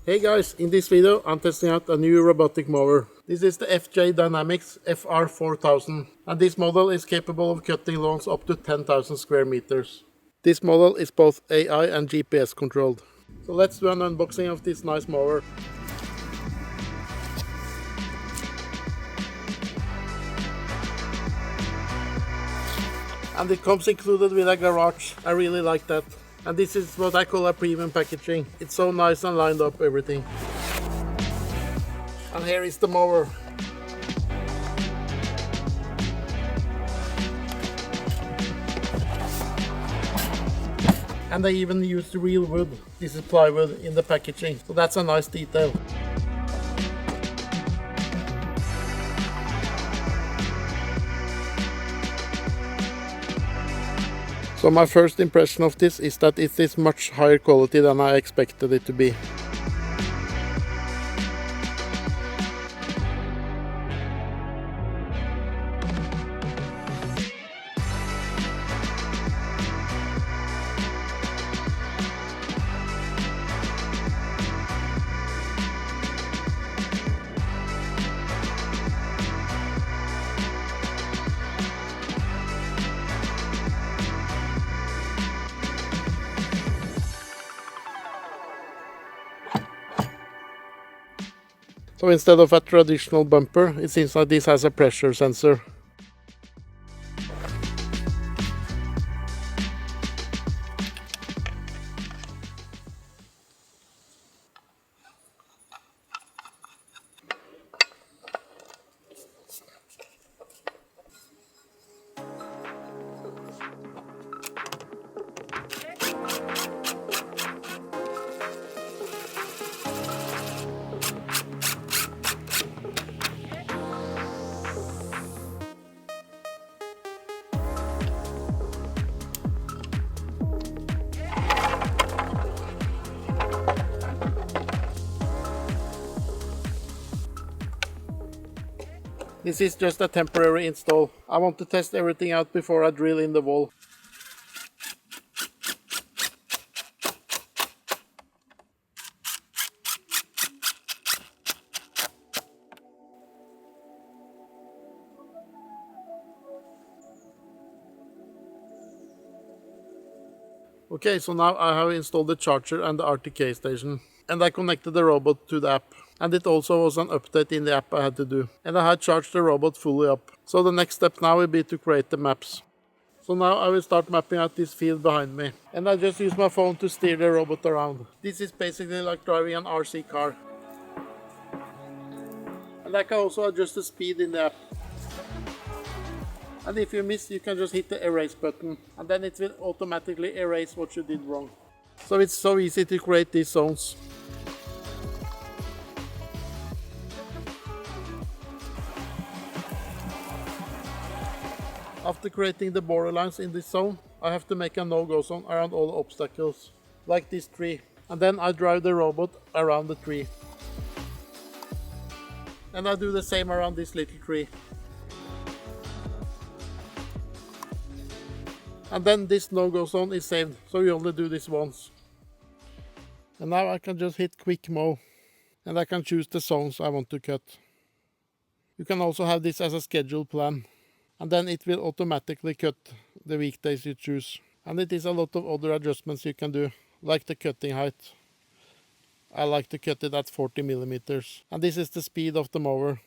Hey guys, in this video I'm testing out a new robotic mower. This is the FJDynamics FR4000 and this model is capable of cutting lawns up to 10,000 square meters. This model is both AI and GPS controlled. So let's do an unboxing of this nice mower. And it comes included with a garage. I really like that. And this is what I call a premium packaging. It's so nice and lined up everything. And here is the mower. And they even used real wood. This is plywood in the packaging. So that's a nice detail. So my first impression of this is that it is much higher quality than I expected it to be. So instead of a traditional bumper, it seems like this has a pressure sensor. This is just a temporary install. I want to test everything out before I drill in the wall. Okay, so now I have installed the charger and the RTK station. And I connected the robot to the app. And it also was an update in the app I had to do. And I had charged the robot fully up. So the next step now will be to create the maps. So now I will start mapping out this field behind me. And I just use my phone to steer the robot around. This is basically like driving an RC car. And I can also adjust the speed in the app. And if you miss, you can just hit the erase button. And then it will automatically erase what you did wrong. So it's so easy to create these zones. After creating the borderlines in this zone, I have to make a no-go zone around all the obstacles, like this tree. And then I drive the robot around the tree. And I do the same around this little tree. And then this no-go zone is saved, so you only do this once. And now I can just hit quick mow, and I can choose the zones I want to cut. You can also have this as a schedule plan. And then it will automatically cut the weekdays you choose. And it is a lot of other adjustments you can do, like the cutting height. I like to cut it at 40 millimeters. And this is the speed of the mower.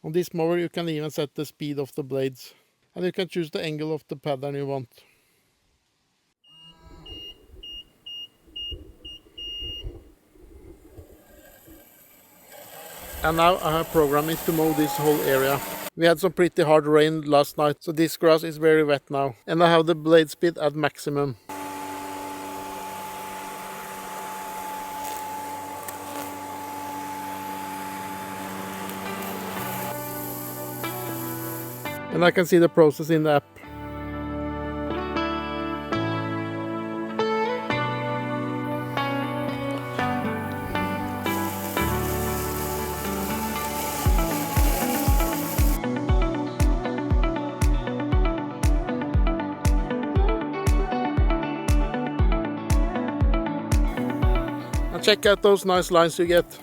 On this mower you can even set the speed of the blades. And you can choose the angle of the pattern you want. And now I have programmed it to mow this whole area. We had some pretty hard rain last night, so this grass is very wet now. And I have the blade speed at maximum. And I can see the process in the app. And check out those nice lines you get.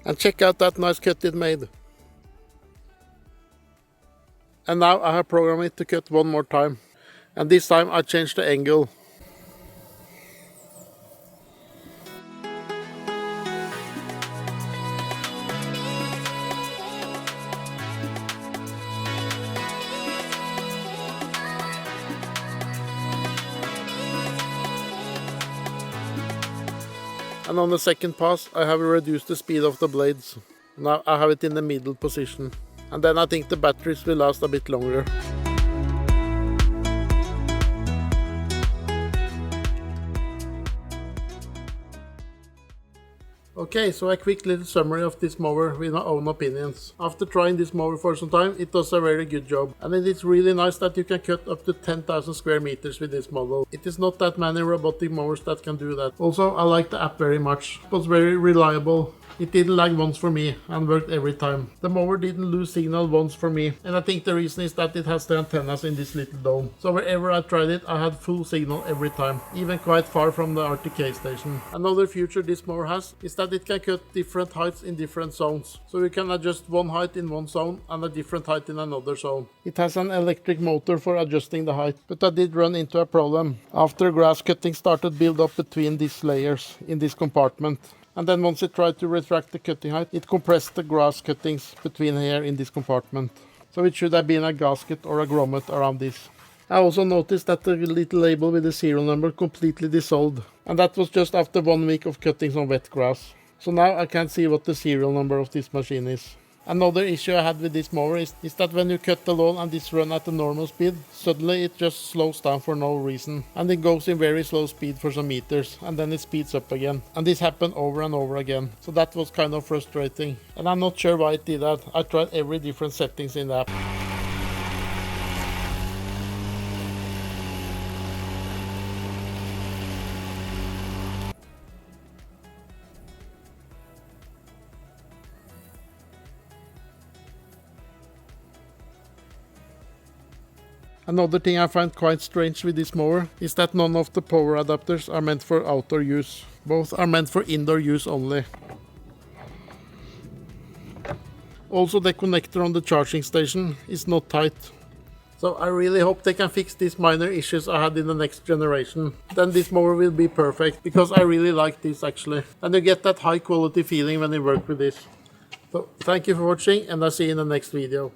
And check out that nice cut it made. And now I have programmed it to cut one more time. And this time I changed the angle. And on the second pass I have reduced the speed of the blades. Now I have it in the middle position. And then I think the batteries will last a bit longer. Okay, so a quick little summary of this mower with my own opinions. After trying this mower for some time, it does a very good job. And it is really nice that you can cut up to 10,000 square meters with this model. It is not that many robotic mowers that can do that. Also, I like the app very much. It was very reliable. It didn't lag once for me and worked every time. The mower didn't lose signal once for me, and I think the reason is that it has the antennas in this little dome. So wherever I tried it, I had full signal every time, even quite far from the RTK station. Another feature this mower has is that it can cut different heights in different zones. So you can adjust one height in one zone and a different height in another zone. It has an electric motor for adjusting the height, but I did run into a problem. After grass cutting started build up between these layers in this compartment. And then once it tried to retract the cutting height, it compressed the grass cuttings between here in this compartment. So it should have been a gasket or a grommet around this. I also noticed that the little label with the serial number completely dissolved. And that was just after 1 week of cutting some wet grass. So now I can't see what the serial number of this machine is. Another issue I had with this mower is that when you cut the lawn and this run at a normal speed, suddenly it just slows down for no reason. And it goes in very slow speed for some meters, and then it speeds up again. And this happened over and over again. So that was kind of frustrating. And I'm not sure why it did that. I tried every different settings in the app. Another thing I find quite strange with this mower is that none of the power adapters are meant for outdoor use. Both are meant for indoor use only. Also, the connector on the charging station is not tight. So I really hope they can fix these minor issues I had in the next generation. Then this mower will be perfect, because I really like this actually. And you get that high quality feeling when you work with this. So thank you for watching, and I'll see you in the next video.